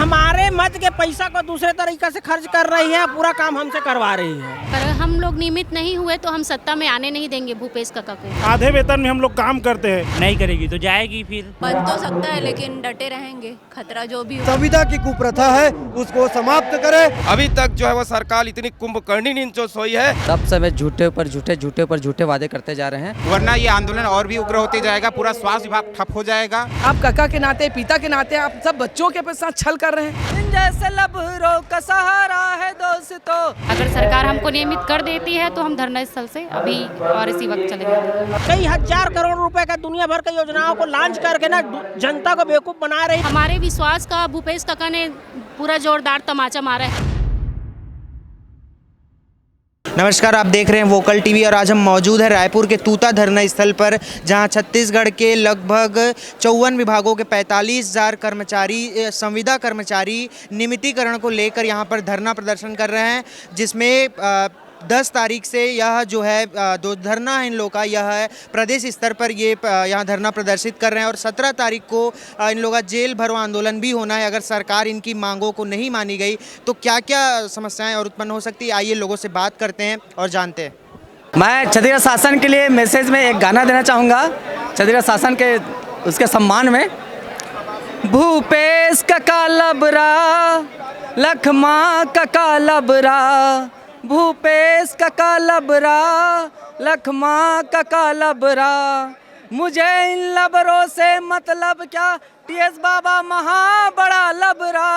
हमारे मत के पैसा को दूसरे तरीके से खर्च कर रही है, पूरा काम हमसे करवा रही है। अगर हम लोग नियमित नहीं हुए तो हम सत्ता में आने नहीं देंगे भूपेश काका को। आधे वेतन में हम लोग काम करते हैं। नहीं करेगी तो जाएगी फिर। बन तो सकता है लेकिन डटे रहेंगे, खतरा जो भी हो। संविदा की कुप्रथा है उसको समाप्त करे। अभी तक जो है वो सरकार इतनी कुंभकर्णी नींद जो सोई है। सब समय झूठे वादे करते जा रहे हैं, वरना ये आंदोलन और भी उग्र होते जाएगा, पूरा स्वास्थ्य विभाग ठप हो जाएगा। आप काका के नाते, पिता के नाते आप सब बच्चों के साथ छल कर रहे हैं। इन जैसे लबरों का सहारा है दोस्तों। अगर सरकार हमको नियमित कर देती है तो हम धरना स्थल से अभी और इसी वक्त चले जाएंगे। कई हजार करोड़ रुपए का दुनिया भर की योजनाओं को लॉन्च करके ना जनता को बेवकूफ बना रही। हमारे विश्वास का भूपेश काका ने पूरा जोरदार तमाचा मारा है। नमस्कार, आप देख रहे हैं वोकल टीवी और आज हम मौजूद हैं रायपुर के तूता धरना स्थल पर, जहां छत्तीसगढ़ के लगभग 54 विभागों के 45,000 कर्मचारी, संविदा कर्मचारी नियमितीकरण को लेकर यहां पर धरना प्रदर्शन कर रहे हैं, जिसमें 10 तारीख से यह जो है दो धरना है इन लोगों का, यह है प्रदेश स्तर पर ये यहाँ धरना प्रदर्शित कर रहे हैं और 17 तारीख को इन लोगों का जेल भरो आंदोलन भी होना है। अगर सरकार इनकी मांगों को नहीं मानी गई तो क्या क्या समस्याएं और उत्पन्न हो सकती है, आइए लोगों से बात करते हैं और जानते हैं। मैं छत्तीसगढ़ शासन के लिए मैसेज में एक गाना देना चाहूँगा, छत्तीसगढ़ शासन के उसके सम्मान में। भूपेश काका लबरा, लखमा काका लबरा, भूपेश काका लबरा, लखमा काका लबरा, मुझे इन लबरों से मतलब क्या, टीएस बाबा महा बड़ा लबरा।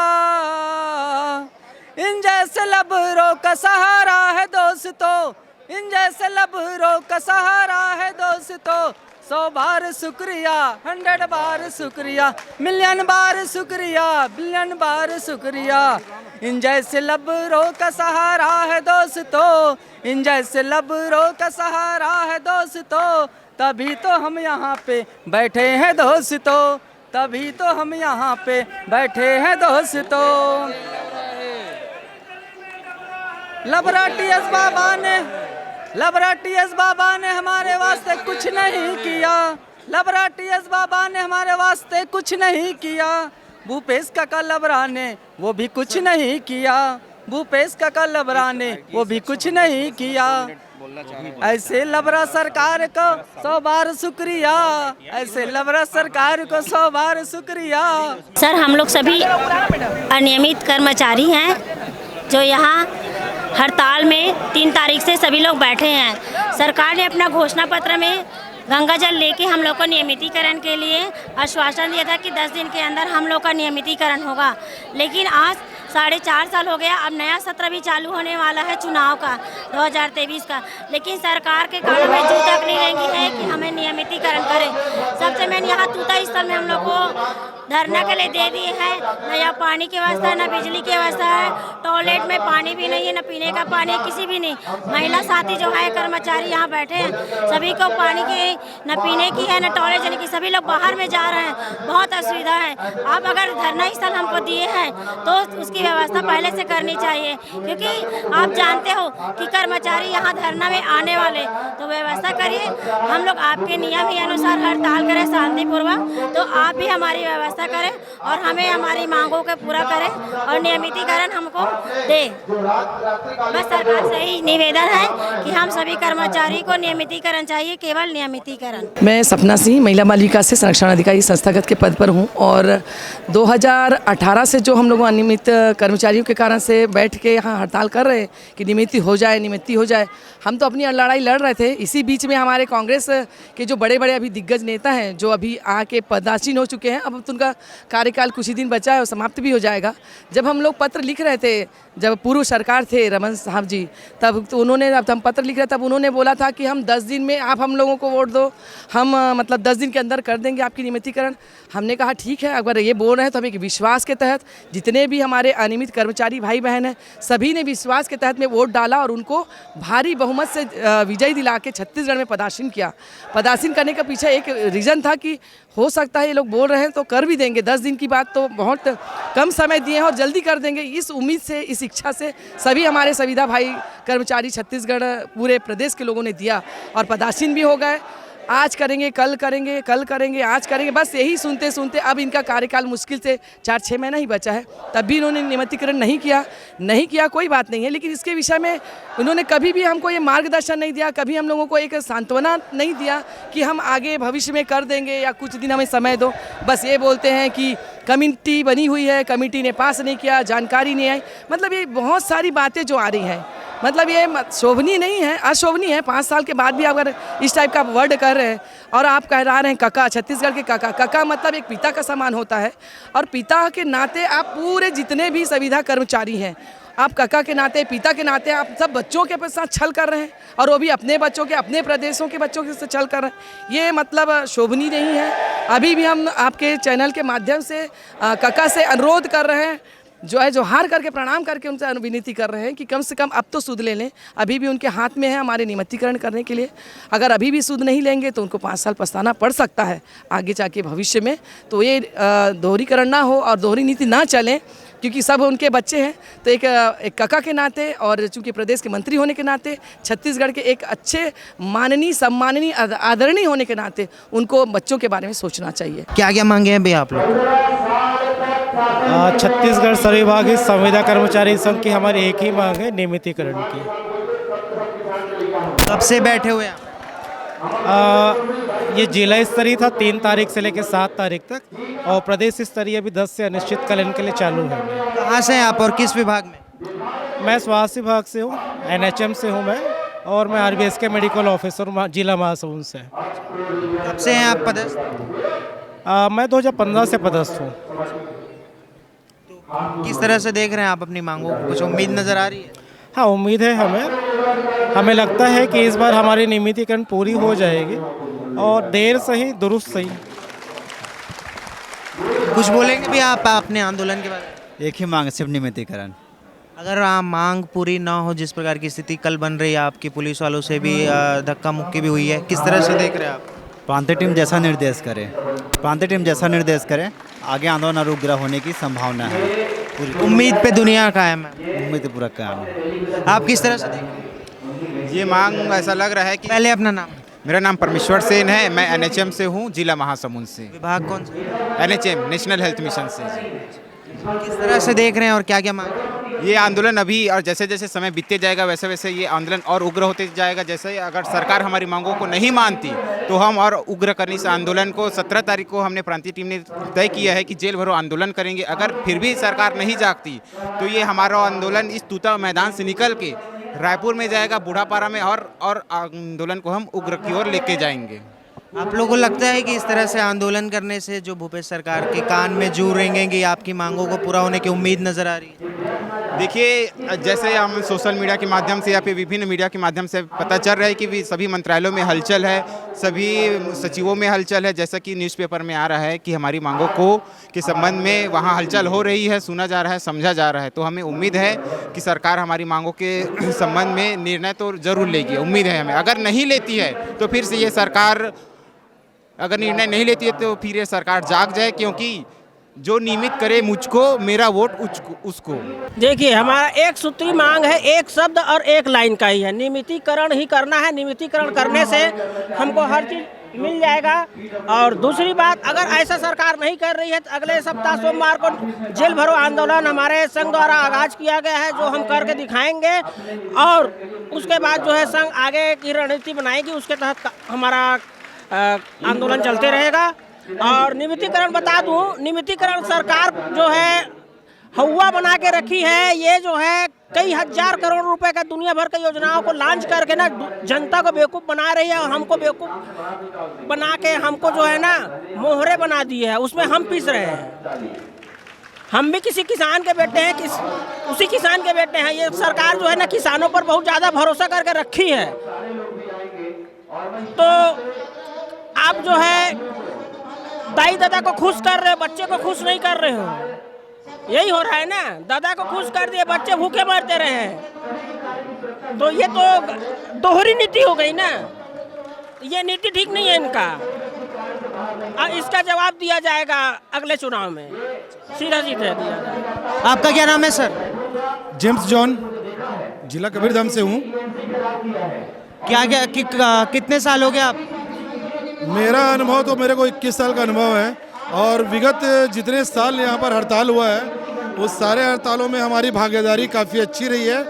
इन जैसे लबरों का सहारा है दोस्तों, इन जैसे लबरों का सहारा है दोस्तों। 100 बार शुक्रिया, 100 बार शुक्रिया, मिलियन बार शुक्रिया, बिलियन बार शुक्रिया। इन जैसे लबरों का सहारा है दोस्तों, इन जैसे लबरों का सहारा है दोस्तों, तभी तो हम यहाँ पे बैठे हैं दोस्तों, तभी तो हम यहाँ पे बैठे हैं दोस्तों। लबरा टीएस बाबा ने हमारे वास्ते कुछ नहीं किया, लबरा टीएस बाबा ने हमारे वास्ते कुछ नहीं किया। भूपेश काका लबरा ने वो भी कुछ नहीं किया, भूपेश काका लबरा ने वो भी कुछ नहीं किया। ऐसे लबरा सरकार को 100 बार शुक्रिया, ऐसे लबरा सरकार को 100 बार शुक्रिया। सर, हम लोग सभी अनियमित कर्मचारी हैं जो यहाँ हड़ताल में 3 तारीख से सभी लोग बैठे हैं। सरकार ने अपना घोषणा पत्र में गंगा जल लेके हम लोग को नियमितीकरण के लिए आश्वासन दिया था कि 10 दिन के अंदर हम लोग का नियमितीकरण होगा, लेकिन आज 4.5 साल हो गया। अब नया सत्र भी चालू होने वाला है चुनाव का 2023 का, लेकिन सरकार के कानों में जू तक नहीं रहेंगी है कि हमें नियमितीकरण करें। सबसे मेन यहाँ तूता स्थल में हम लोग को धरना के लिए दे दिए हैं, न यहाँ पानी की व्यवस्था है, न बिजली की व्यवस्था है, टॉयलेट में पानी भी नहीं है, न पीने का पानी है, किसी भी नहीं। महिला साथी जो है कर्मचारी यहाँ बैठे हैं, सभी को पानी की न पीने की है, न टॉयलेट जाने की, सभी लोग बाहर में जा रहे हैं, बहुत असुविधा है। आप अगर धरना स्थल हमको दिए हैं तो उसकी व्यवस्था पहले से करनी चाहिए, क्योंकि आप जानते हो कि कर्मचारी यहाँ धरना में आने वाले, तो व्यवस्था करिए। हम लोग आपके नियम ही अनुसार हड़ताल करें शांतिपूर्वक, तो आप भी हमारी व्यवस्था करें और हमें हमारी मांगों को पूरा करें और नियमितीकरण हमको दे। बस सरकार से ही निवेदन है कि हम सभी कर्मचारी को नियमितीकरण चाहिए, केवल नियमितीकरण। मैं सपना सिंह, महिला बाल विकास से संरक्षण अधिकारी संस्थागत के पद पर हूं और 2018 से जो हम लोग अनियमित कर्मचारियों के कारण से बैठ के यहाँ हड़ताल कर रहे हैं कि नियमिती हो जाए, हम तो अपनी लड़ाई लड़ रहे थे। इसी बीच में हमारे कांग्रेस के जो बड़े बड़े अभी दिग्गज नेता हैं जो अभी आके पदासीन हो चुके हैं, अब उनका कार्यकाल कुछ ही दिन बचा है और समाप्त भी हो जाएगा। जब हम लोग पत्र लिख रहे थे, जब पूर्व सरकार थे रमन साहब जी, तब तो उन्होंने, अब हम पत्र लिख रहे तब उन्होंने बोला था कि हम 10 दिन में आप हम लोगों को वोट दो, हम मतलब 10 दिन के अंदर कर देंगे आपकी नियमितीकरण। हमने कहा ठीक है, अगर ये बोल रहे हैं तो हम एक विश्वास के तहत, जितने भी हमारे अनियमित कर्मचारी भाई बहन हैं, सभी ने विश्वास के तहत में वोट डाला और उनको भारी बहुमत से विजयी दिला के छत्तीसगढ़ में पदासीन किया। पदासीन करने के पीछे एक रीज़न था कि हो सकता है ये लोग बोल रहे हैं तो कर भी देंगे, 10 दिन की बात तो बहुत कम समय दिए हैं और जल्दी कर देंगे। इस उम्मीद से, इस इच्छा से सभी हमारे संविदा भाई कर्मचारी छत्तीसगढ़ पूरे प्रदेश के लोगों ने दिया और पदासीन भी हो गए। आज करेंगे, कल करेंगे, कल करेंगे, आज करेंगे, बस यही सुनते सुनते अब इनका कार्यकाल मुश्किल से 4-6 महीना ही बचा है। तब भी इन्होंने नियमितीकरण नहीं किया कोई बात नहीं है, लेकिन इसके विषय में उन्होंने कभी भी हमको ये मार्गदर्शन नहीं दिया, कभी हम लोगों को एक सांत्वना नहीं दिया कि हम आगे भविष्य में कर देंगे या कुछ दिन हमें समय दो। बस ये बोलते हैं कि कमेटी बनी हुई है, कमेटी ने पास नहीं किया, जानकारी नहीं आई। मतलब ये बहुत सारी बातें जो आ रही हैं, मतलब ये शोभनीय नहीं है, अशोभनीय है। 5 साल के बाद भी अगर इस टाइप का वर्ड कर रहे हैं और आप कह रहे हैं काका, छत्तीसगढ़ के काका मतलब एक पिता का समान होता है। और पिता के नाते आप पूरे जितने भी संविदा कर्मचारी हैं, आप काका के नाते, पिता के नाते आप सब बच्चों के साथ छल कर रहे हैं, और वो भी अपने बच्चों के, अपने प्रदेशों के बच्चों के साथ छल कर रहे हैं। ये मतलब शोभनीय नहीं है। अभी भी हम आपके चैनल के माध्यम से काका से अनुरोध कर रहे हैं, जो हार करके प्रणाम करके उनसे विनती कर रहे हैं कि कम से कम अब तो सूद ले लें। अभी भी उनके हाथ में है हमारे नियमितीकरण करने के लिए। अगर अभी भी सूद नहीं लेंगे तो उनको 5 साल पछताना पड़ सकता है आगे जाके भविष्य में। तो ये दोहरीकरण ना हो और दोहरी नीति ना चले, क्योंकि सब उनके बच्चे हैं। तो एक काका के नाते और चूँकि प्रदेश के मंत्री होने के नाते, छत्तीसगढ़ के एक अच्छे माननीय, सम्माननीय, आदरणीय होने के नाते उनको बच्चों के बारे में सोचना चाहिए। क्या क्या मांगे हैं भैया आप लोग? छत्तीसगढ़ सर्वविभागीय संविदा कर्मचारी संघ की हमारी एक ही मांग है, नियमितीकरण की। कब से बैठे हुए हैं? ये जिला स्तरीय था 3 तारीख से लेकर 7 तारीख तक, और प्रदेश स्तरीय अभी 10 से अनिश्चितकालीन के लिए चालू है। कहाँ से हैं आप और किस विभाग में? मैं स्वास्थ्य विभाग से हूँ, NHM से हूँ मैं, और मैं RBS के मेडिकल ऑफिसर जिला महासमुंद से। कब से हैं आप पदस्थ? मैं 2015 से पदस्थ हूँ। किस तरह से देख रहे हैं आप अपनी मांगों को? कुछ उम्मीद नज़र आ रही है? हाँ, उम्मीद है हमें लगता है कि इस बार हमारी नियमितीकरण पूरी हो जाएगी, और देर सही दुरुस्त सही। कुछ बोलेंगे भी आप अपने आंदोलन के बारे में? एक ही मांग, सिर्फ नियमितीकरण। अगर मांग पूरी ना हो, जिस प्रकार की स्थिति कल बन रही है, आपकी पुलिस वालों से भी धक्का मुक्की भी हुई है, किस तरह से देख रहे हैं आप? प्रांतीय टीम जैसा निर्देश करे, आगे आंदोलन और उग्र होने की संभावना है। उम्मीद पे दुनिया कायम है। उम्मीद पूरा कायम है। आप किस तरह से देख रहे हैं? ये मांग ऐसा लग रहा है कि पहले अपना नाम। मेरा नाम परमेश्वर सेन है, मैं NHM से हूँ, जिला महासमुंद से। विभाग कौन सा? NHM, नेशनल हेल्थ मिशन से। किस तरह से देख रहे हैं और क्या क्या मांग? ये आंदोलन अभी और जैसे जैसे समय बीतते जाएगा वैसे वैसे ये आंदोलन और उग्र होते जाएगा। जैसे अगर सरकार हमारी मांगों को नहीं मानती तो हम और उग्र करने इस आंदोलन को 17 तारीख को हमने प्रांतीय टीम ने तय किया है कि जेल भरो आंदोलन करेंगे। अगर फिर भी सरकार नहीं जागती तो ये हमारा आंदोलन इस तूता मैदान से निकल के रायपुर में जाएगा, बूढ़ापारा में, और आंदोलन को हम उग्र की ओर लेके जाएंगे। आप लोगों को लगता है कि इस तरह से आंदोलन करने से जो भूपेश सरकार के कान में जू रेंगेंगे, आपकी मांगों को पूरा होने की उम्मीद नजर आ रही है? देखिए, जैसे हम सोशल मीडिया के माध्यम से या फिर विभिन्न मीडिया के माध्यम से पता चल रहा है कि सभी मंत्रालयों में हलचल है, सभी सचिवों में हलचल है। जैसा कि न्यूज़पेपर में आ रहा है कि हमारी मांगों को के संबंध में वहाँ हलचल हो रही है, सुना जा रहा है, समझा जा रहा है। तो हमें उम्मीद है कि सरकार हमारी मांगों के संबंध में निर्णय तो जरूर लेगी, उम्मीद है हमें। अगर नहीं लेती है तो फिर से ये सरकार, अगर निर्णय नहीं लेती है तो फिर ये सरकार जाग जाए, क्योंकि जो नियमित करे मुझको, मेरा वोट उसको। देखिए, हमारा एक सूत्री मांग है, एक शब्द और एक लाइन का ही है, नियमितीकरण ही करना है। नियमितीकरण करने से हमको हर चीज़ मिल जाएगा। और दूसरी बात, अगर ऐसा सरकार नहीं कर रही है तो अगले सप्ताह सोमवार को जेल भरो आंदोलन हमारे संघ द्वारा आगाज किया गया है, जो हम करके दिखाएंगे। और उसके बाद जो है संघ आगे की रणनीति बनाएगी, उसके तहत हमारा आंदोलन चलते रहेगा। और नियमितीकरण बता दूं, नियमितीकरण सरकार जो है हवा बना के रखी है। ये जो है कई हजार करोड़ रुपए का दुनिया भर की योजनाओं को लॉन्च करके ना जनता को बेवकूफ़ बना रही है, और हमको बेवकूफ़ बना के हमको जो है ना मोहरे बना दी है, उसमें हम पिस रहे हैं। हम भी किसी किसान के बेटे हैं, उसी किसान के बेटे हैं। ये सरकार जो है ना किसानों पर बहुत ज़्यादा भरोसा करके रखी है। तो आप जो है दाई दादा को खुश कर रहे हो, बच्चे को खुश नहीं कर रहे हो। यही हो रहा है ना, दादा को खुश कर दिए, बच्चे भूखे मरते रहे। तो ये तो दोहरी नीति हो गई ना, ये नीति ठीक नहीं है इनका। इसका जवाब दिया जाएगा अगले चुनाव में, सीधा सीधा दिया जाएगा। आपका क्या नाम है सर? जेम्स जॉन, जिला कबीरधाम से हूँ। क्या कितने साल हो गए आप? मेरा अनुभव तो मेरे को 21 साल का अनुभव है और विगत जितने साल यहाँ पर हड़ताल हुआ है उस सारे हड़तालों में हमारी भागीदारी काफ़ी अच्छी रही है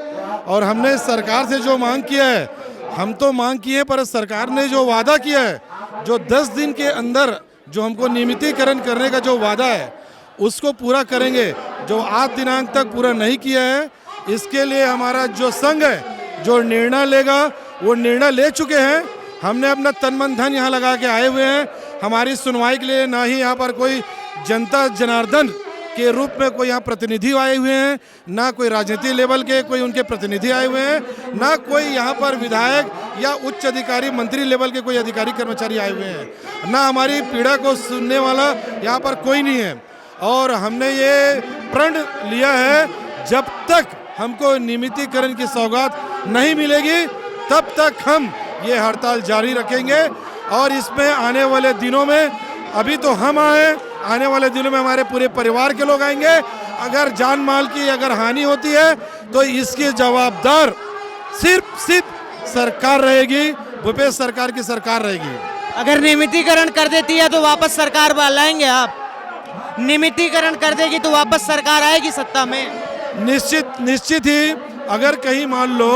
और हमने सरकार से जो मांग किया है, हम तो मांग किए पर सरकार ने जो वादा किया है, जो 10 दिन के अंदर जो हमको नियमितीकरण करने का जो वादा है उसको पूरा करेंगे। जो 8 दिनांक तक पूरा नहीं किया है इसके लिए हमारा जो संघ है जो निर्णय लेगा वो निर्णय ले चुके हैं। हमने अपना तन मन धन यहाँ लगा के आए हुए हैं हमारी सुनवाई के लिए। ना ही यहाँ पर कोई जनता जनार्दन के रूप में कोई यहाँ प्रतिनिधि आए हुए हैं, ना कोई राजनीतिक लेवल के कोई उनके प्रतिनिधि आए हुए हैं, ना कोई यहाँ पर विधायक या उच्च अधिकारी मंत्री लेवल के कोई अधिकारी कर्मचारी आए हुए हैं, ना हमारी पीड़ा को सुनने वाला यहाँ पर कोई नहीं है। और हमने ये प्रण लिया है जब तक हमको नियमितीकरण की सौगात नहीं मिलेगी तब तक हम ये हड़ताल जारी रखेंगे। और इसमें आने वाले दिनों में, अभी तो हम आए, आने वाले दिनों में हमारे पूरे परिवार के लोग आएंगे। अगर जान माल की अगर हानि होती है तो इसकी जवाबदार सिर्फ सरकार रहेगी, भूपेश सरकार की सरकार रहेगी। अगर नियमितीकरण कर देती है तो वापस सरकार लाएंगे आप? नियमितीकरण कर देगी तो वापस सरकार आएगी सत्ता में? निश्चित ही अगर कहीं मान लो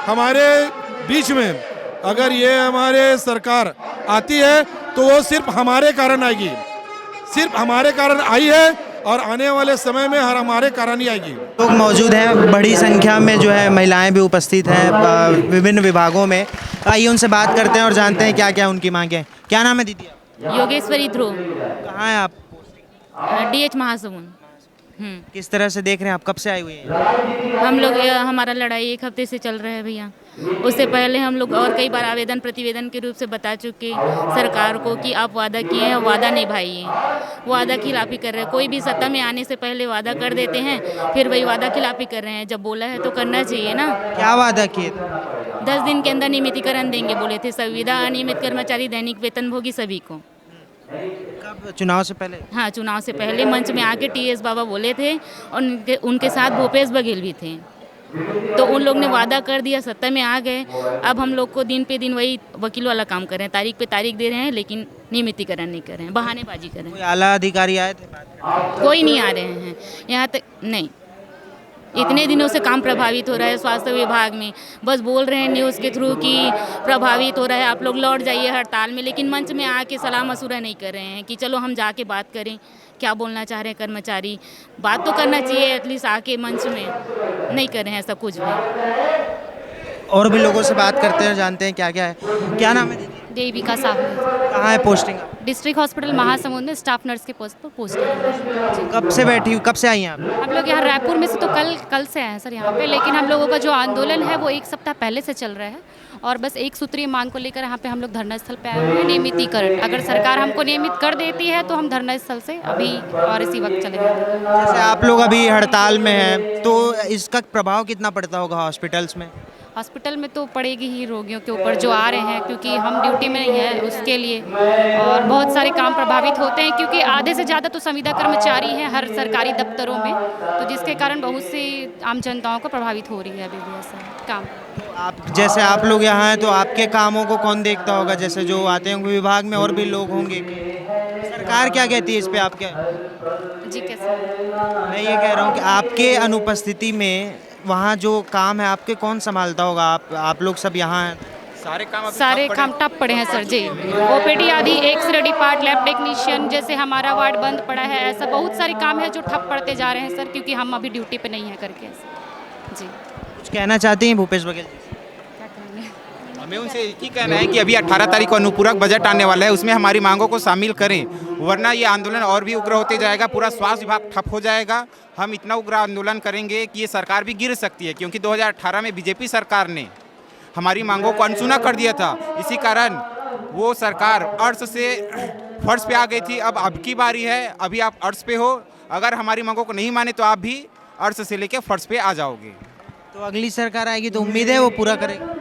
हमारे बीच में अगर ये हमारे सरकार आती है तो वो सिर्फ हमारे कारण आएगी, सिर्फ हमारे कारण आई है और आने वाले समय में हर हमारे कारण ही आएगी। लोग मौजूद हैं, बड़ी संख्या में जो है महिलाएं भी उपस्थित हैं विभिन्न विभागों में। आइए उनसे बात करते हैं और जानते हैं क्या क्या उनकी मांगें। क्या नाम है दीदी? योगेश्वरी ध्रुव। कहाँ हैं आप? DH महासमुंद। किस तरह से देख रहे हैं आप? कब से आई हुई हैं? हम लोग हमारा लड़ाई 1 हफ्ते से चल रहा है भैया। उससे पहले हम लोग और कई बार आवेदन प्रतिवेदन के रूप से बता चुके सरकार को कि आप वादा किए हैं, वादा निभाइए। वादा खिलाफी कर रहे हैं। कोई भी सत्ता में आने से पहले वादा कर देते हैं, फिर वही वादा खिलाफी कर रहे हैं। जब बोला है तो करना चाहिए ना। क्या वादा किए? 10 दिन के अंदर नियमितीकरण देंगे बोले थे। संविदा अनियमित कर्मचारी दैनिक वेतनभोगी सभी को। कब? चुनाव से पहले? हाँ, चुनाव से पहले मंच में आके TS बाबा बोले थे और उनके साथ भूपेश बघेल भी थे। तो उन लोग ने वादा कर दिया, सत्ता में आ गए। अब हम लोग को दिन पे दिन वही वकील वाला काम कर रहे हैं, तारीख पे तारीख दे रहे हैं लेकिन नियमितीकरण नहीं कर रहे हैं, बहानेबाजी कर रहे हैं। कोई आला अधिकारी आए थे? कोई नहीं आ रहे हैं यहाँ तक। नहीं, इतने दिनों से काम प्रभावित हो रहा है स्वास्थ्य विभाग में। बस बोल रहे हैं न्यूज़ के थ्रू कि प्रभावित हो रहा है, आप लोग लौट जाइए हड़ताल में, लेकिन मंच में आके सलाह मशूरा नहीं कर रहे हैं कि चलो हम जाके बात करें, क्या बोलना चाह रहे हैं कर्मचारी। बात तो करना चाहिए एटलीस्ट आके मंच में, नहीं कर रहे हैं ऐसा कुछ भी। और भी लोगों से बात करते हैं, जानते हैं क्या क्या है। क्या नाम है दीदी? देविका साहू। कहाँ है पोस्टिंग? डिस्ट्रिक्ट हॉस्पिटल महासमुंद में स्टाफ नर्स के पोस्ट पर पोस्टिंग। कब से बैठी हूँ? कब से आई हैं आप? हम लोग यहाँ रायपुर में से तो कल से आए हैं सर यहाँ पे, लेकिन हम लोगों का जो आंदोलन है वो 1 सप्ताह पहले से चल रहा है और बस एक सूत्रीय मांग को लेकर यहाँ पे हम लोग धरना स्थल पे आए हुए हैं। नियमितीकरण अगर सरकार हमको नियमित कर देती है तो हम धरना स्थल से अभी और इसी वक्त चले जाएंगे। जैसे आप लोग अभी हड़ताल में हैं तो इसका प्रभाव कितना पड़ता होगा हॉस्पिटल्स में? हॉस्पिटल में तो पड़ेगी ही, रोगियों के ऊपर जो आ रहे हैं, क्योंकि हम ड्यूटी में नहीं है उसके लिए, और बहुत सारे काम प्रभावित होते हैं क्योंकि आधे से ज़्यादा तो संविदा कर्मचारी हैं हर सरकारी दफ्तरों में, तो जिसके कारण बहुत सी आम जनताओं को प्रभावित हो रही है अभी भी ऐसा काम। जैसे आप लोग यहाँ हैं तो आपके कामों को कौन देखता होगा? जैसे जो आते होंगे विभाग में और भी लोग होंगे, सरकार क्या कहती है इस पे? आप क्या जी कैसे? मैं ये कह रहा हूँ कि आपके अनुपस्थिति में वहाँ जो काम है आपके कौन संभालता होगा? आप लोग सब यहाँ हैं, सारे काम ठप पड़े हैं सर जी। OPD आदि, एक्सरे डिपार्ट, लैब टेक्नीशियन, जैसे हमारा वार्ड बंद पड़ा है, ऐसा बहुत सारे काम है जो ठप पड़ते जा रहे हैं सर, क्योंकि हम अभी ड्यूटी पे नहीं है करके जी। कुछ कहना चाहती हैं भूपेश बघेल? हमें उनसे एक ही कहना है कि अभी 18 तारीख को अनुपूरक बजट आने वाला है, उसमें हमारी मांगों को शामिल करें, वरना ये आंदोलन और भी उग्र होते जाएगा। पूरा स्वास्थ्य विभाग ठप हो जाएगा। हम इतना उग्र आंदोलन करेंगे कि ये सरकार भी गिर सकती है, क्योंकि 2018 में बीजेपी सरकार ने हमारी मांगों को अनसुना कर दिया था। इसी कारण वो सरकार अर्श से फर्श पे आ गई थी। अब की बारी है, अभी आप अर्श पे हो। अगर हमारी मांगों को नहीं माने तो आप भी अर्श से लेके फर्श पे आ जाओगे। तो अगली सरकार आएगी तो उम्मीद है वो पूरा करेगी?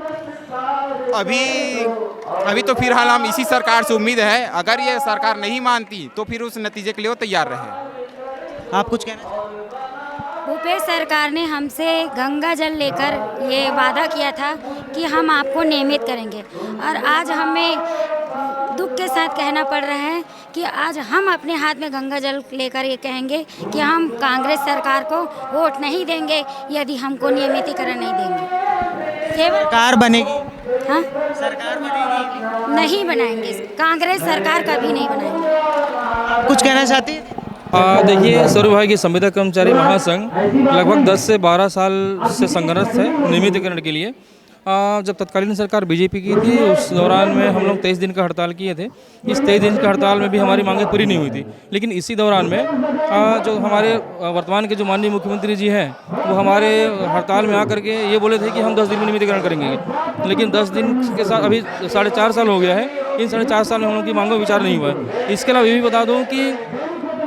अभी तो फिलहाल हम इसी सरकार से उम्मीद है। अगर ये सरकार नहीं मानती तो फिर उस नतीजे के लिए वो तैयार रहे। आप कुछ कहना? भूपेश सरकार ने हमसे गंगा जल लेकर ये वादा किया था कि हम आपको नियमित करेंगे, और आज हमें दुख के साथ कहना पड़ रहा है कि आज हम अपने हाथ में गंगा जल लेकर ये कहेंगे कि हम कांग्रेस सरकार को वोट नहीं देंगे यदि हमको नियमितीकरण नहीं देंगे। केवल सरकार बनेगी, हाँ सरकार बनेगी, नहीं बनाएंगे, कांग्रेस सरकार कभी नहीं बनाएंगे। कुछ कहना चाहती है? देखिए, सर्वभारतीय संविदा कर्मचारी महासंघ लगभग 10 से 12 साल से संघर्ष है नियमितीकरण के लिए। जब तत्कालीन सरकार बीजेपी की थी उस दौरान में हम लोग 23 दिन का हड़ताल किए थे। इस 23 दिन का हड़ताल में भी हमारी मांगें पूरी नहीं हुई थी, लेकिन इसी दौरान में जो हमारे वर्तमान के जो माननीय मुख्यमंत्री जी हैं वो हमारे हड़ताल में आकर के ये बोले थे कि हम 10 दिन में नियमितीकरण करेंगे, लेकिन 10 दिन के साथ अभी 4.5 साल हो गया है। इन 4.5 साल में हम लोग की मांगों पर विचार नहीं हुआ है। इसके अलावा ये भी बता दूँ कि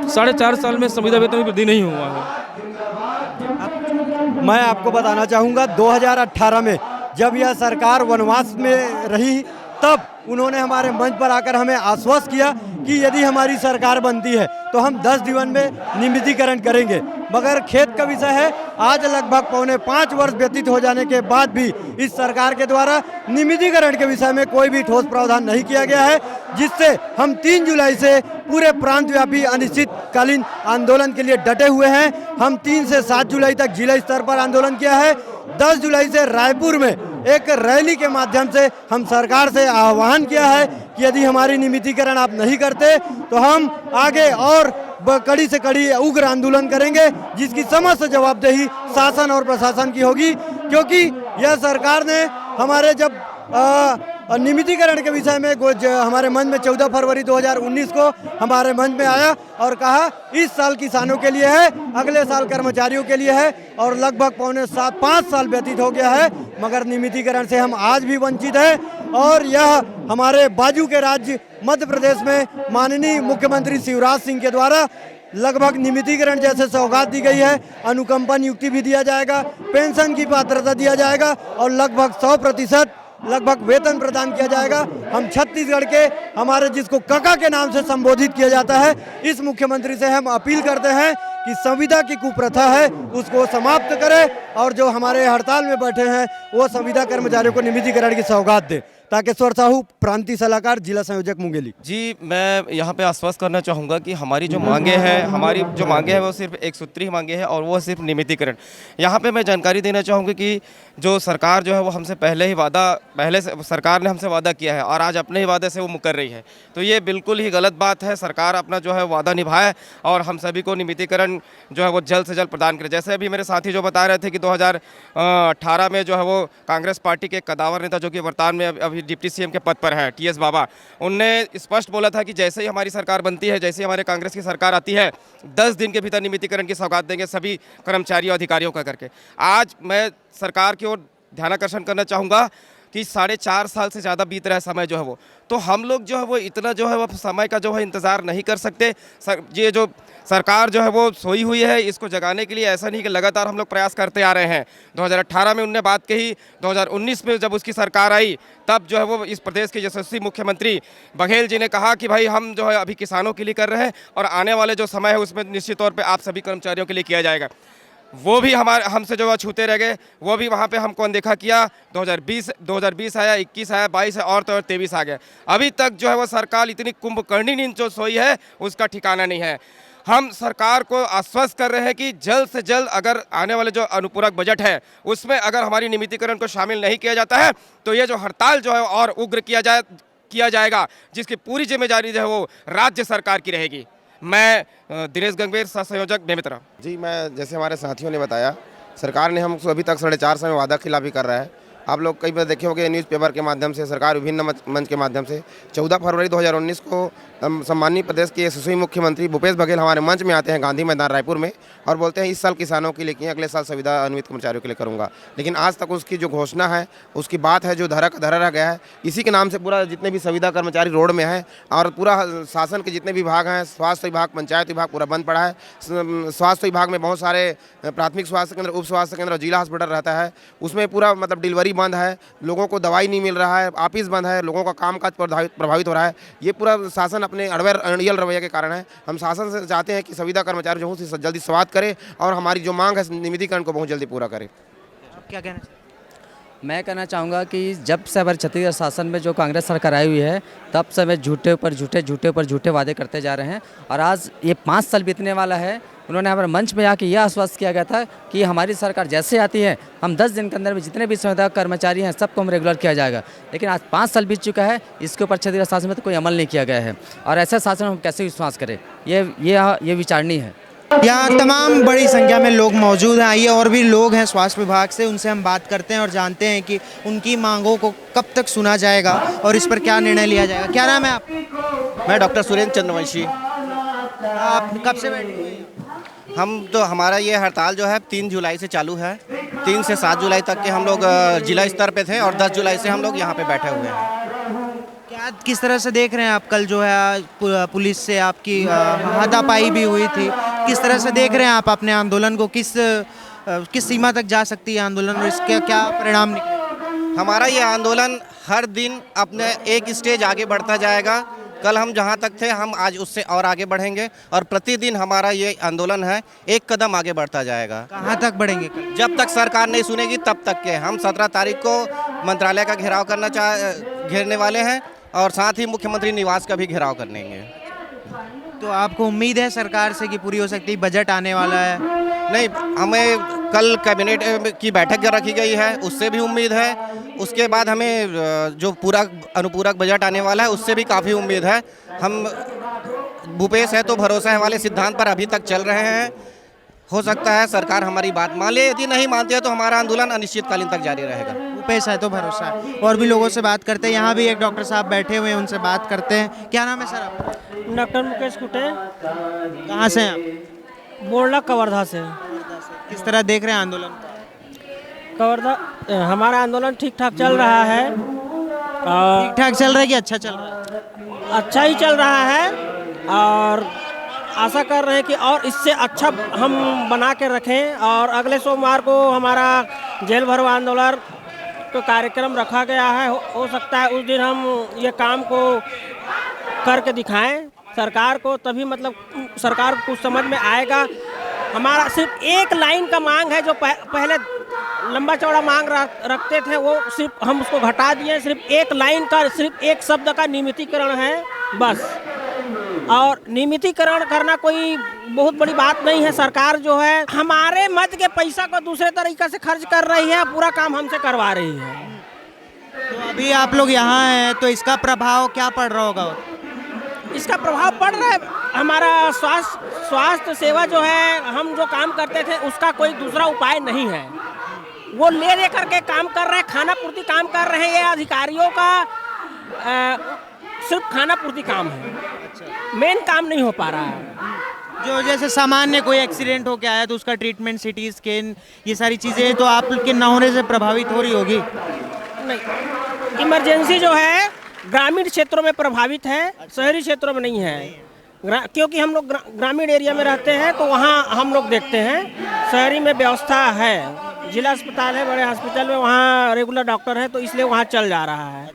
4.5 साल में संविदा वेतन में वृद्धि नहीं हुआ है। मैं आपको बताना चाहूँगा 2018 में जब यह सरकार वनवास में रही तब उन्होंने हमारे मंच पर आकर हमें आश्वस्त किया कि यदि हमारी सरकार बनती है तो हम 10 दिन में नियमितीकरण करेंगे। मगर खेद का विषय है आज लगभग 4.5 वर्ष व्यतीत हो जाने के बाद भी इस सरकार के द्वारा नियमितीकरण के विषय में कोई भी ठोस प्रावधान नहीं किया गया है, जिससे हम 3 जुलाई से पूरे प्रांत व्यापी अनिश्चितकालीन आंदोलन के लिए डटे हुए हैं। हम 3 से 7 जुलाई तक जिला स्तर पर आंदोलन किया है। 10 जुलाई से रायपुर में एक रैली के माध्यम से हम सरकार से आह्वान किया है कि यदि हमारी नियमितीकरण आप नहीं करते तो हम आगे और कड़ी से कड़ी उग्र आंदोलन करेंगे, जिसकी समस्त जवाबदेही शासन और प्रशासन की होगी। क्योंकि यह सरकार ने हमारे जब नियमितीकरण के विषय में हमारे मन में 14 फरवरी 2019 को हमारे मन में आया और कहा इस साल किसानों के लिए है, अगले साल कर्मचारियों के लिए है, और लगभग 5 साल व्यतीत हो गया है मगर नियमितीकरण से हम आज भी वंचित हैं। और यह हमारे बाजू के राज्य मध्य प्रदेश में माननीय मुख्यमंत्री शिवराज सिंह के द्वारा लगभग नियमितीकरण जैसे सौगात दी गई है। अनुकंपा नियुक्ति भी दिया जाएगा, पेंशन की पात्रता दिया जाएगा और लगभग 100% लगभग वेतन प्रदान किया जाएगा। हम छत्तीसगढ़ के हमारे जिसको काका के नाम से संबोधित किया जाता है, इस मुख्यमंत्री से हम अपील करते हैं कि संविदा की कुप्रथा है उसको समाप्त करें और जो हमारे हड़ताल में बैठे हैं वो संविदा कर्मचारियों को नियमितीकरण की सौगात दे। ताकेश्वर साहू, प्रांतीय सलाहकार, जिला संयोजक मुंगेली। जी, मैं यहाँ पे आश्वस्त करना चाहूँगा कि हमारी जो मांगे हैं वो सिर्फ एक सूत्री मांगे हैं और वो सिर्फ नियमितीकरण। यहाँ पे मैं जानकारी देना चाहूँगा कि जो सरकार जो है वो हमसे पहले से सरकार ने हमसे वादा किया है और आज अपने ही वादे से वो मुकर रही है, तो ये बिल्कुल ही गलत बात है। सरकार अपना जो है वादा निभाए और हम सभी को नियमितीकरण जो है वो जल्द से जल्द प्रदान करे। जैसे अभी मेरे साथी जो बता रहे थे कि 2018 में जो है वो कांग्रेस पार्टी के कदावर नेता जो कि वर्तमान में अभी डिप्टी सीएम के पद पर है TS बाबा, उनने स्पष्ट बोला था कि जैसे ही हमारी सरकार बनती है, जैसे ही हमारे कांग्रेस की सरकार आती है, 10 दिन के भीतर नियमितीकरण की सौगात देंगे सभी कर्मचारियों अधिकारियों का करके। आज मैं सरकार की ओर ध्यानाकर्षण करना चाहूँगा कि 4.5 साल से ज़्यादा बीत रहा है समय जो है वो, तो हम लोग जो है वो इतना जो है वो समय का जो है इंतज़ार नहीं कर सकते। ये जो सरकार जो है वो सोई हुई है, इसको जगाने के लिए ऐसा नहीं कि लगातार हम लोग प्रयास करते आ रहे हैं। 2018 में उनने बात कही, 2019 में जब उसकी सरकार आई तब जो है वो इस प्रदेश के यशस्वी मुख्यमंत्री बघेल जी ने कहा कि भाई हम जो है अभी किसानों के लिए कर रहे हैं और आने वाले जो समय है उसमें निश्चित तौर पर आप सभी कर्मचारियों के लिए किया जाएगा। वो भी हमसे जो है छूते रह गए, वो भी वहाँ पे हमको अनदेखा किया। 2020 आया, 21 आया, 22 है और तो और 23 आ गया। अभी तक जो है वो सरकार इतनी कुंभकर्णी नींद जो सोई है उसका ठिकाना नहीं है। हम सरकार को आश्वस्त कर रहे हैं कि जल्द से जल्द अगर आने वाले जो अनुपूरक बजट है उसमें अगर हमारी नियमितीकरण को शामिल नहीं किया जाता है तो ये जो हड़ताल जो है और उग्र किया जाएगा, जिसकी पूरी जिम्मेदारी जो है वो राज्य सरकार की रहेगी। मैं दिनेश गंगवेर, सह संयोजक, बेमेतरा। जी, मैं जैसे हमारे साथियों ने बताया, सरकार ने हमको अभी तक 4.5 साल में वादा खिलाफी कर रहा है। आप लोग कई बार देखे होंगे न्यूज़पेपर के माध्यम से, सरकार विभिन्न मंच के माध्यम से 14 फरवरी 2019 को सम्मानित प्रदेश के यशस्वी मुख्यमंत्री भूपेश बघेल हमारे मंच में आते हैं गांधी मैदान रायपुर में और बोलते हैं इस साल किसानों के लिए किए, अगले साल संविदा अनुवित कर्मचारियों के लिए करूंगा। लेकिन आज तक उसकी जो घोषणा है, उसकी बात है जो धरा रह गया है। इसी के नाम से पूरा जितने भी संविदा कर्मचारी रोड में हैं और पूरा शासन के जितने विभाग हैं, स्वास्थ्य विभाग, पंचायत विभाग पूरा बंद पड़ा है। स्वास्थ्य विभाग में बहुत सारे प्राथमिक स्वास्थ्य केंद्र, उप स्वास्थ्य केंद्र और जिला हॉस्पिटल रहता है, उसमें पूरा मतलब डिलीवरी बंद है, लोगों को दवाई नहीं मिल रहा है, ऑफिस बंद है, लोगों का कामकाज प्रभावित हो रहा है। ये पूरा शासन अपने अड़ियल रवैये के कारण है। हम शासन से चाहते हैं कि संविदा कर्मचारी जो है जल्दी समाप्त करे और हमारी जो मांग है नियमितीकरण को बहुत जल्दी पूरा करे। क्या कहना चाहिए? मैं कहना चाहूँगा कि जब से हमारे छत्तीसगढ़ शासन में जो कांग्रेस सरकार आई हुई है तब से वे झूठे पर झूठे वादे करते जा रहे हैं। और आज ये 5 साल बीतने वाला है। उन्होंने हमारे मंच में आके यह आश्वस्त किया गया था कि हमारी सरकार जैसे आती है हम 10 दिन के अंदर में जितने भी संविदा कर्मचारी हैं सबको हम रेगुलर किया जाएगा। लेकिन आज 5 साल बीत चुका है, इसके ऊपर छत्तीसगढ़ शासन में तो कोई अमल नहीं किया गया है और ऐसे शासन हम कैसे विश्वास करें। ये विचारणीय है। यहाँ तमाम बड़ी संख्या में लोग मौजूद हैं। आइए और भी लोग हैं स्वास्थ्य विभाग से, उनसे हम बात करते हैं और जानते हैं कि उनकी मांगों को कब तक सुना जाएगा और इस पर क्या निर्णय लिया जाएगा। क्या नाम है आप? मैं डॉक्टर सुरेंद्र चंद्रवंशी। आप कब से बैठे हुए हैं? हम तो हमारा ये हड़ताल जो है 3 जुलाई से चालू है। 3 से 7 जुलाई तक के हम लोग जिला स्तर पे थे और 10 जुलाई से हम लोग यहाँ पे बैठे हुए हैं। क्या किस तरह से देख रहे हैं आप? कल जो है पुलिस से आपकी हाथापाई भी हुई थी, किस तरह से देख रहे हैं आप अपने आंदोलन को? किस सीमा तक जा सकती है आंदोलन और इसके क्या परिणाम निकले? हमारा ये आंदोलन हर दिन अपने एक स्टेज आगे बढ़ता जाएगा। कल हम जहाँ तक थे हम आज उससे और आगे बढ़ेंगे और प्रतिदिन हमारा ये आंदोलन है एक कदम आगे बढ़ता जाएगा। कहाँ तक बढ़ेंगे? जब तक सरकार नहीं सुनेगी तब तक के। हम 17 तारीख को मंत्रालय का घेराव घेरने वाले हैं और साथ ही मुख्यमंत्री निवास का भी घेराव करेंगे। तो आपको उम्मीद है सरकार से कि पूरी हो सकती है? बजट आने वाला है। नहीं, हमें कल कैबिनेट की बैठक रखी गई है, उससे भी उम्मीद है। उसके बाद हमें जो अनुपूरक बजट आने वाला है उससे भी काफ़ी उम्मीद है। हम भूपेश है तो भरोसा है वाले सिद्धांत पर अभी तक चल रहे हैं। हो सकता है सरकार हमारी बात मान ले, यदि नहीं मानती है तो हमारा आंदोलन अनिश्चितकालीन तक जारी रहेगा। भूपेश है तो भरोसा है। और भी लोगों से बात करते हैं। यहाँ भी एक डॉक्टर साहब बैठे हुए हैं, उनसे बात करते हैं। क्या नाम है सर आपका? डॉक्टर मुकेश कुटे। कहाँ से हैं आप? बोरला कवर्धा से। किस तरह देख रहे हैं आंदोलन? कवर्धा हमारा आंदोलन ठीक ठाक चल रहा है। ठीक ठाक चल रहा है कि अच्छा चल रहा है? अच्छा ही चल रहा है और आशा कर रहे हैं कि और इससे अच्छा हम बना के रखें। और अगले सोमवार को हमारा जेल भरो आंदोलन तो कार्यक्रम रखा गया है। हो सकता है उस दिन हम ये काम को करके दिखाएं सरकार को, तभी मतलब सरकार को कुछ समझ में आएगा। हमारा सिर्फ एक लाइन का मांग है, जो पहले लंबा चौड़ा मांग रखते थे वो सिर्फ हम उसको घटा दिए। सिर्फ एक लाइन का, सिर्फ एक शब्द का नियमितीकरण है बस। और नियमितीकरण करना कोई बहुत बड़ी बात नहीं है। सरकार जो है हमारे मत के पैसा को दूसरे तरीके से खर्च कर रही है, पूरा काम हमसे करवा रही है। तो अभी आप लोग यहाँ हैं तो इसका प्रभाव क्या पड़ रहा होगा? इसका प्रभाव पड़ रहा है हमारा स्वास्थ्य सेवा जो है, हम जो काम करते थे उसका कोई दूसरा उपाय नहीं है। वो ले करके काम कर रहे हैं, खाना पूर्ति काम कर रहे हैं। ये अधिकारियों का सिर्फ खाना पूर्ति काम है, मेन काम नहीं हो पा रहा है। जो जैसे सामान्य कोई एक्सीडेंट हो के आया तो उसका ट्रीटमेंट, सिटी स्कैन, ये सारी चीज़ें तो आपके न होने से प्रभावित हो रही होगी? नहीं, इमरजेंसी जो है ग्रामीण क्षेत्रों में प्रभावित है, शहरी क्षेत्रों में नहीं है। क्योंकि हम लोग ग्रामीण एरिया में रहते हैं तो वहाँ हम लोग देखते हैं। शहरी में व्यवस्था है, जिला अस्पताल है, बड़े हॉस्पिटल में वहाँ रेगुलर डॉक्टर है तो इसलिए वहाँ चल जा रहा है।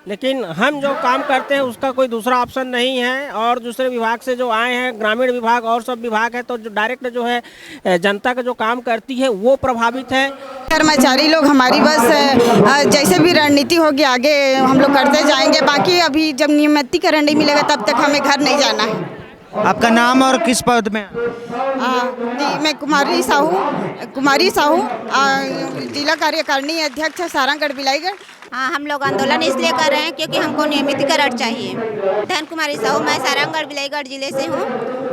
लेकिन हम जो काम करते हैं उसका कोई दूसरा ऑप्शन नहीं है। और दूसरे विभाग से जो आए हैं, ग्रामीण विभाग और सब विभाग है, तो जो डायरेक्ट जो है जनता का जो काम करती है वो प्रभावित है। कर्मचारी लोग हमारी बस जैसे भी रणनीति होगी आगे हम लोग करते जाएंगे। बाकी अभी जब नियमितीकरण नहीं मिलेगा तब तक हमें घर नहीं जाना है। आपका नाम और किस पद में? जी, मैं कुमारी साहू जिला कार्यकारिणी अध्यक्ष सारंगगढ़ बिलाईगढ़। हाँ, हम लोग आंदोलन इसलिए कर रहे हैं क्योंकि हमको नियमितीकरण चाहिए। धन कुमारी साहू, मैं सारंगगढ़ बिलाईगढ़ जिले से हूँ।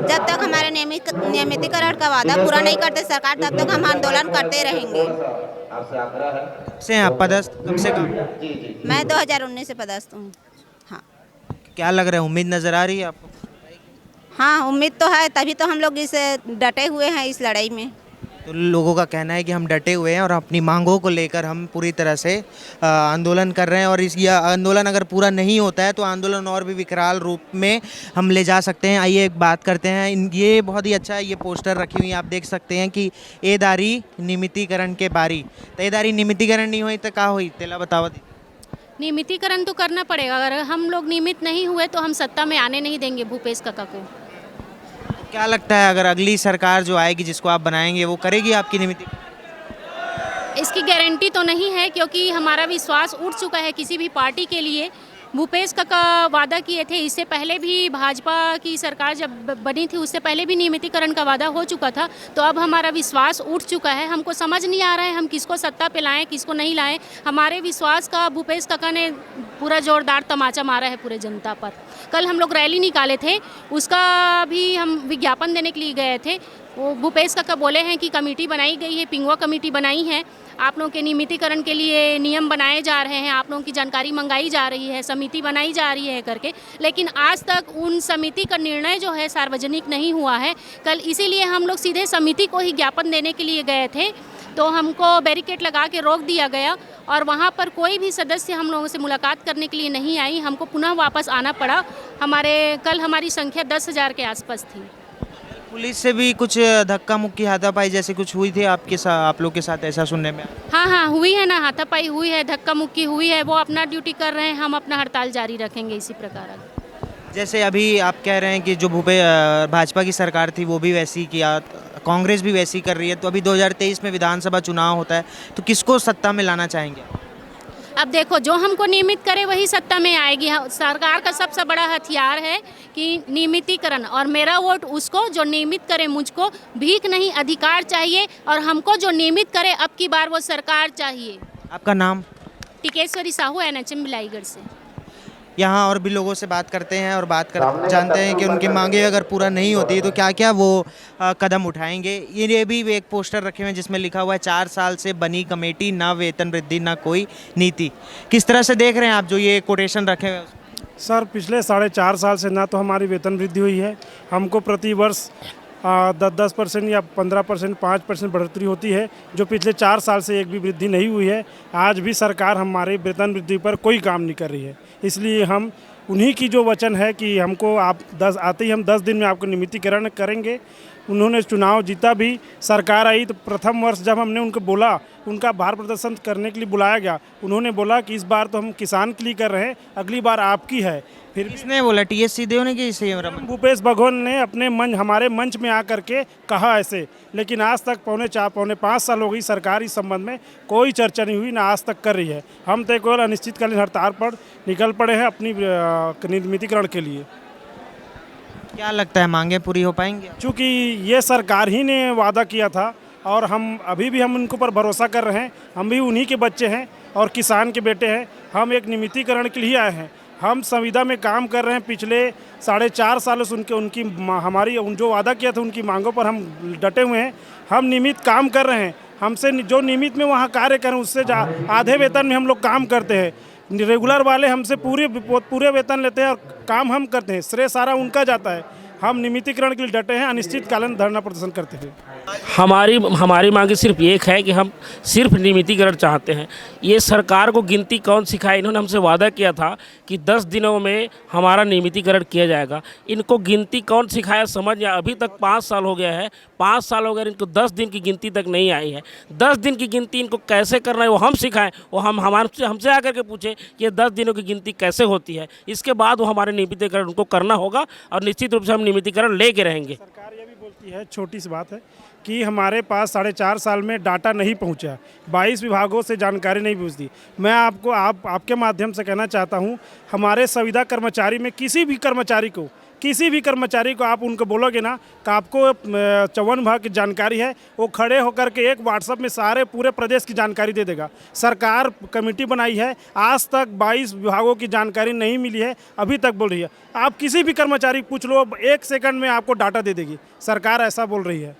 जब तक हमारे नियमितीकरण का वादा पूरा नहीं करते सरकार तब तक हम आंदोलन करते रहेंगे। से आप पदस्थ कम से कम? मैं 2019 से पदस्थ हूँ। हाँ। क्या लग रहा है, उम्मीद नजर आ रही है आपको? हाँ, उम्मीद तो है, तभी तो हम लोग इस डटे हुए हैं इस लड़ाई में। तो लोगों का कहना है कि हम डटे हुए हैं और अपनी मांगों को लेकर हम पूरी तरह से आंदोलन कर रहे हैं और इस आंदोलन अगर पूरा नहीं होता है तो आंदोलन और भी विकराल रूप में हम ले जा सकते हैं। आइए एक बात करते हैं। ये बहुत ही अच्छा ये पोस्टर रखी हुई आप देख सकते हैं कि ए दारी नियमितीकरण के बारी। तो ए दारी नियमितीकरण नहीं हुई तो क्या हुई? तेला बताओ। नियमितीकरण तो करना पड़ेगा। अगर हम लोग नियमित नहीं हुए तो हम सत्ता में आने नहीं देंगे भूपेश काका को। क्या लगता है अगर अगली सरकार जो आएगी जिसको आप बनाएंगे वो करेगी आपकी नियमितीकरण? इसकी गारंटी तो नहीं है, क्योंकि हमारा विश्वास उठ चुका है किसी भी पार्टी के लिए। भूपेश का वादा किए थे, इससे पहले भी भाजपा की सरकार जब बनी थी उससे पहले भी नियमितीकरण का वादा हो चुका था। तो अब हमारा विश्वास उठ चुका है। हमको समझ नहीं आ रहा है हम किसको सत्ता पे लाएं, किसको नहीं लाएं। हमारे विश्वास का भूपेश काका ने पूरा जोरदार तमाचा मारा है पूरे जनता पर। कल हम लोग रैली निकाले थे, उसका भी हम विज्ञापन देने के लिए गए थे। वो भूपेश काका बोले हैं कि कमेटी बनाई गई है, पिंगुआ कमेटी बनाई है, आप लोगों के नियमितीकरण के लिए नियम बनाए जा रहे हैं, आप लोगों की जानकारी मंगाई जा रही है, समिति बनाई जा रही है करके। लेकिन आज तक उन समिति का निर्णय जो है सार्वजनिक नहीं हुआ है। कल इसीलिए हम लोग सीधे समिति को ही ज्ञापन देने के लिए गए थे, तो हमको बैरिकेड लगा के रोक दिया गया और वहाँ पर कोई भी सदस्य हम लोगों से मुलाकात करने के लिए नहीं आई। हमको पुनः वापस आना पड़ा। कल हमारी संख्या 10,000 के आसपास थी। पुलिस से भी कुछ धक्का मुक्की हाथापाई जैसे कुछ हुई थी आप लोग के साथ, ऐसा सुनने में? हाँ हुई है ना, हाथापाई हुई है, धक्का मुक्की हुई है। वो अपना ड्यूटी कर रहे हैं, हम अपना हड़ताल जारी रखेंगे इसी प्रकार। जैसे अभी आप कह रहे हैं कि जो भाजपा की सरकार थी वो भी वैसी किया, कांग्रेस भी वैसी कर रही है, तो अभी 2023 में विधानसभा चुनाव होता है, तो किसको सत्ता में लाना चाहेंगे? अब देखो, जो हमको नियमित करे वही सत्ता में आएगी। सरकार का सबसे बड़ा हथियार है कि नियमितीकरण, और मेरा वोट उसको जो नियमित करे। मुझको भीख नहीं, अधिकार चाहिए, और हमको जो नियमित करे अब की बार वो सरकार चाहिए। आपका नाम? टिकेश्वरी साहू, NHM बिलाईगढ़ से। यहाँ और भी लोगों से बात करते हैं और जानते हैं कि उनकी मांगे अगर पूरा नहीं होती तो क्या क्या वो कदम उठाएंगे। ये भी एक पोस्टर रखे हुए हैं जिसमें लिखा हुआ है 4 साल से बनी कमेटी, ना वेतन वृद्धि ना कोई नीति। किस तरह से देख रहे हैं आप जो ये कोटेशन रखे हुए हैं? सर, पिछले 4.5 साल से ना तो हमारी वेतन वृद्धि हुई है, हमको प्रति वर्ष 10% या 15%, 5% बढ़ोतरी होती है, जो पिछले 4 साल से एक भी वृद्धि नहीं हुई है। आज भी सरकार हमारी वेतन वृद्धि पर कोई काम नहीं कर रही है। इसलिए हम उन्हीं की जो वचन है कि हमको आप 10 दिन में आपको नियमितीकरण करेंगे। उन्होंने चुनाव जीता भी, सरकार आई तो प्रथम वर्ष जब हमने उनको बोला, उनका बाहर प्रदर्शन करने के लिए बुलाया गया, उन्होंने बोला कि इस बार तो हम किसान के लिए कर रहे हैं, अगली बार आपकी है। फिर किसने बोला? TSC देव ने कि भूपेश बघेल ने अपने हमारे मंच में आकर के कहा ऐसे। लेकिन आज तक पौने 5 साल हो गई सरकार इस संबंध में कोई चर्चा नहीं हुई, ना आज तक कर रही है। हम तो केवल अनिश्चितकालीन हड़ताल पर निकल पड़े हैं अपनी नियमितीकरण के लिए। क्या लगता है मांगे पूरी हो पाएंगी? चूँकि ये सरकार ही ने वादा किया था और हम अभी भी हम उनके ऊपर भरोसा कर रहे हैं। हम भी उन्हीं के बच्चे हैं और किसान के बेटे हैं। हम एक नियमितीकरण के लिए आए हैं। हम संविदा में काम कर रहे हैं पिछले 4.5 सालों से। हमारी जो वादा किया था उनकी मांगों पर हम डटे हुए हैं। हम नियमित काम कर रहे हैं। हमसे जो नियमित में वहाँ कार्य करें उससे आधे वेतन में हम लोग काम करते हैं। रेगुलर वाले हमसे पूरे वेतन लेते हैं और काम हम करते हैं, श्रेय सारा उनका जाता है। हम नियमितीकरण के लिए डटे हैं, अनिश्चितकालीन धरना प्रदर्शन करते हैं। हमारी मांग सिर्फ एक है कि हम सिर्फ नियमितीकरण चाहते हैं। ये सरकार को गिनती कौन सिखाए? इन्होंने हमसे वादा किया था कि 10 दिनों में हमारा नियमितीकरण किया जाएगा। इनको गिनती कौन सिखाया समझ या अभी तक 5 साल हो गया है, 5 साल हो गए, इनको 10 दिन की गिनती तक नहीं आई है। 10 दिन की गिनती इनको कैसे करना है वो हम सिखाएं, वो हमसे आकर के पूछें कि ये 10 दिनों की गिनती कैसे होती है। इसके बाद वो हमारे नियमितीकरण उनको करना होगा और निश्चित रूप से हम नियमितीकरण लेके रहेंगे। सरकार ये भी बोलती है, छोटी सी बात है, कि हमारे पास 4.5 साल में डाटा नहीं पहुंचा, 22 विभागों से जानकारी नहीं पहुंचती। मैं आपके माध्यम से कहना चाहता हूं, हमारे संविदा कर्मचारी में किसी भी कर्मचारी को आप उनको बोलोगे ना कि आपको 54 विभाग की जानकारी है, वो खड़े होकर के एक व्हाट्सएप में सारे पूरे प्रदेश की जानकारी दे देगा। सरकार कमेटी बनाई है, आज तक 22 विभागों की जानकारी नहीं मिली है, अभी तक बोल रही है। आप किसी भी कर्मचारी पूछ लो, 1 सेकंड में आपको डाटा दे देगी सरकार, ऐसा बोल रही है।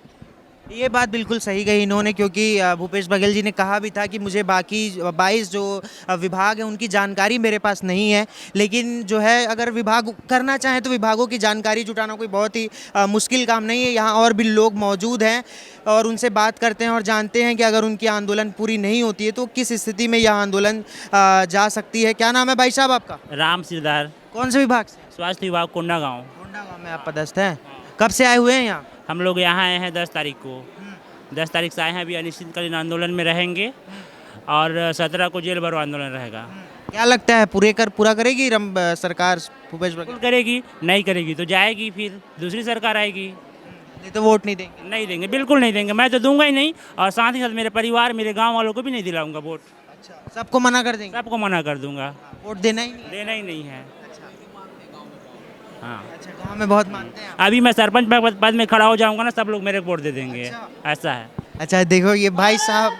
ये बात बिल्कुल सही कही इन्होंने, क्योंकि भूपेश बघेल जी ने कहा भी था कि मुझे बाकी 22 जो विभाग हैं उनकी जानकारी मेरे पास नहीं है। लेकिन जो है, अगर विभाग करना चाहें तो विभागों की जानकारी जुटाना कोई बहुत ही मुश्किल काम नहीं है। यहाँ और भी लोग मौजूद हैं और उनसे बात करते हैं और जानते हैं कि अगर उनकी आंदोलन पूरी नहीं होती है तो किस स्थिति में यह आंदोलन जा सकती है। क्या नाम है भाई साहब आपका? राम सिरदार। कौन से विभाग से? स्वास्थ्य विभाग, कोंडागांव। कोंडागांव में आप पदस्थ हैं? कब से आए हुए हैं यहाँ? हम लोग यहाँ आए हैं 10 तारीख को। 10 तारीख से आए हैं। अभी अनिश्चितकालीन आंदोलन में रहेंगे और 17 को जेल भरो आंदोलन रहेगा। क्या लगता है पूरा करेगी सरकार? भूपेश बघेल करेगी, नहीं करेगी तो जाएगी, फिर दूसरी सरकार आएगी। नहीं तो वोट नहीं देंगे? नहीं देंगे, बिल्कुल नहीं देंगे। मैं तो दूंगा ही नहीं, और साथ ही साथ मेरे परिवार, मेरे गांव वालों को भी नहीं दिलाऊंगा वोट। अच्छा, सबको मना कर देंगे? सबको मना कर दूंगा, वोट देना ही नहीं? देना ही नहीं है। हाँ, अच्छा, गाँव में बहुत मानते हैं? अभी मैं सरपंच पद में खड़ा हो जाऊंगा ना, सब लोग मेरे को वोट दे देंगे। ऐसा है। अच्छा, देखो ये भाई साहब,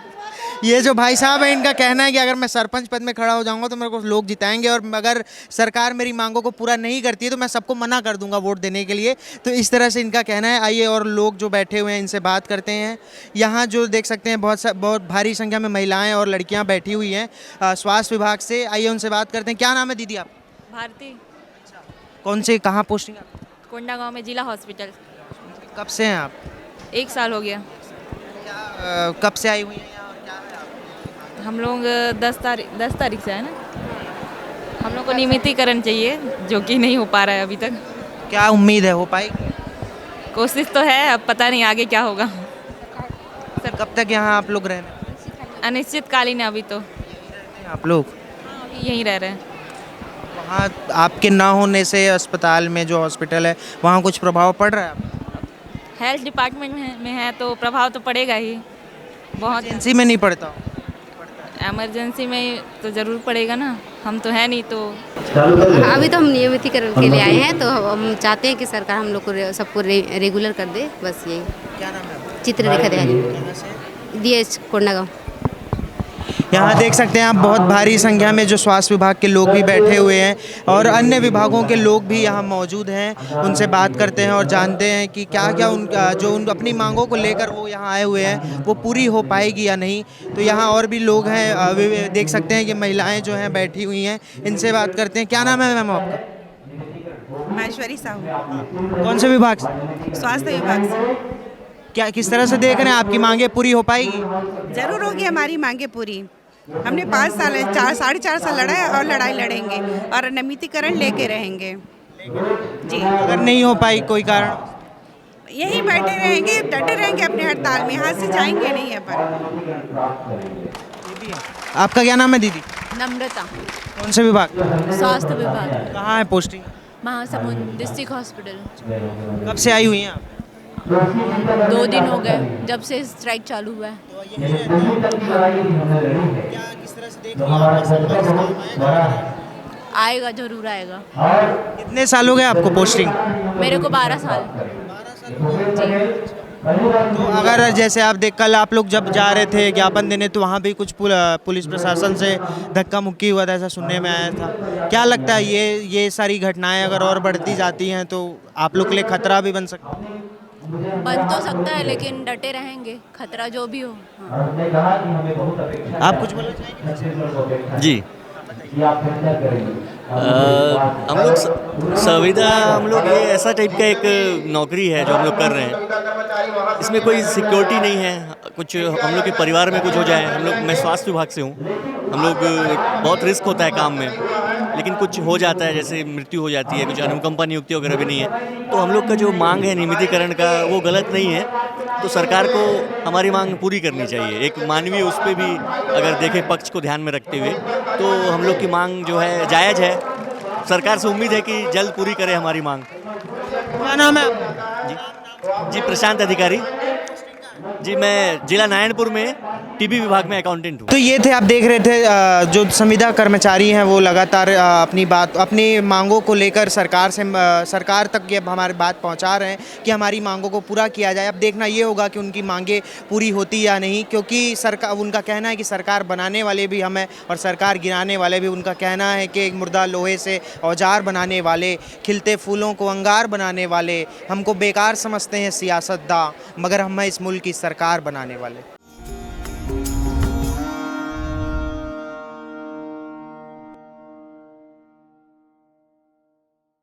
ये जो भाई साहब है, इनका कहना है कि अगर मैं सरपंच पद में खड़ा हो जाऊंगा तो मेरे को लोग जिताएंगे, और अगर सरकार मेरी मांगों को पूरा नहीं करती है तो मैं सबको मना कर दूंगा वोट देने के लिए। तो इस तरह से इनका कहना है। आइए और लोग जो बैठे हुए हैं इनसे बात करते हैं। यहाँ जो देख सकते हैं बहुत भारी संख्या में महिलाएं और लड़कियाँ बैठी हुई हैं स्वास्थ्य विभाग से। आइए उनसे बात करते हैं। क्या नाम है दीदी आप? भारती। कौन से, कहाँ पोस्टिंग? कोंडा गांव में जिला हॉस्पिटल। कब से हैं आप? 1 साल हो गया। कब से आई हुई हैं? हम लोग 10 तारीख से है ना। हम लोग को नियमितीकरण चाहिए, जो कि नहीं हो पा रहा है अभी तक। क्या उम्मीद है, हो पाएगी? कोशिश तो है, अब पता नहीं आगे क्या होगा। सर, कब तक यहाँ आप लोग रहना? अनिश्चितकालीन है अभी तो। आप लोग अभी यहीं रह रहे हैं। वहाँ आपके ना होने से अस्पताल में जो हॉस्पिटल है वहाँ कुछ प्रभाव पड़ रहा है? हेल्थ डिपार्टमेंट में है तो प्रभाव तो पड़ेगा ही। बहुत एजेंसी में नहीं पड़ता? इमरजेंसी में तो ज़रूर पड़ेगा ना, हम तो है नहीं तो। अभी तो हम नियमितीकरण के लिए आए हैं, तो हम चाहते हैं कि सरकार हम लोग को सबको रेगुलर कर दे, बस यही। क्या नाम है? चित्ररेखा दयानी, DH कोंडा गाँव। यहाँ देख सकते हैं आप बहुत भारी संख्या में जो स्वास्थ्य विभाग के लोग भी बैठे हुए हैं और अन्य विभागों के लोग भी यहाँ मौजूद हैं। उनसे बात करते हैं और जानते हैं कि क्या क्या उनका जो अपनी मांगों को लेकर वो यहाँ आए हुए हैं वो पूरी हो पाएगी या नहीं। तो यहाँ और भी लोग हैं, देख सकते हैं कि महिलाएं जो हैं बैठी हुई हैं। इनसे बात करते हैं। क्या नाम है मैम आपका? महेश्वरी साहू। कौन से विभाग से? स्वास्थ्य विभाग से। क्या, किस तरह से देख रहे हैं, आपकी मांगे पूरी हो पाएगी? जरूर होगी हमारी मांगे पूरी। हमने 5 साल 4.5 साल लड़ा है और लड़ाई लड़ेंगे और नियमितीकरण लेके रहेंगे जी। अगर नहीं हो पाई कोई कारण? यहीं बैठे रहेंगे, डटे रहेंगे अपने हड़ताल में, यहाँ से जाएंगे नहीं अपन। आपका क्या नाम है दीदी? नम्रता। कौन से विभाग? स्वास्थ्य विभाग। कहाँ है पोस्टिंग? Mahasamund district hospital. कब से आई हुई हैं आप? 2 दिन हो गए जब से स्ट्राइक चालू हुआ है। आएगा, जरूर आएगा। कितने साल हो गए आपको पोस्टिंग? मेरे को 12 साल। तो अगर जैसे आप कल आप लोग जब जा रहे थे ज्ञापन देने तो वहाँ भी कुछ पुलिस प्रशासन से धक्का मुक्की हुआ था, ऐसा सुनने में आया था। क्या लगता है ये सारी घटनाएं अगर और बढ़ती जाती हैं तो आप लोग के लिए खतरा भी बन सकता है? बन तो सकता है, लेकिन डटे रहेंगे, खतरा जो भी हो। आप कुछ बोलना चाहेंगे? जी, हम लोग संविदा, हम लोग ये ऐसा टाइप का एक नौकरी है जो हम लोग कर रहे हैं। इसमें कोई सिक्योरिटी नहीं है, कुछ हम लोग के परिवार में कुछ हो जाए। मैं स्वास्थ्य विभाग से हूँ, हम लोग बहुत रिस्क होता है काम में, लेकिन कुछ हो जाता है, जैसे मृत्यु हो जाती है, कुछ अनुकंपा नियुक्ति वगैरह भी नहीं है। तो हम लोग का जो मांग है नियमितीकरण का वो गलत नहीं है, तो सरकार को हमारी मांग पूरी करनी चाहिए। एक मानवीय उस पर भी अगर देखें पक्ष को ध्यान में रखते हुए, तो हम लोग की मांग जो है जायज़ है। सरकार से उम्मीद है कि जल्द पूरी करे हमारी मांग। क्या नाम है? जी, प्रशांत अधिकारी। जी, मैं जिला नारायणपुर में टीबी विभाग में अकाउंटेंट हूँ। तो ये थे, आप देख रहे थे जो संविदा कर्मचारी हैं वो लगातार अपनी मांगों को लेकर सरकार तक ये हमारी बात पहुंचा रहे हैं कि हमारी मांगों को पूरा किया जाए। अब देखना ये होगा कि उनकी मांगें पूरी होती या नहीं, क्योंकि सरकार, उनका कहना है कि सरकार बनाने वाले भी हम हैं और सरकार गिराने वाले भी। उनका कहना है कि एक मुर्दा लोहे से औजार बनाने वाले, खिलते फूलों को अंगार बनाने वाले हमको बेकार समझते हैं सियासतदां, मगर हम हैं इस मुल्क की सरकार बनाने वाले।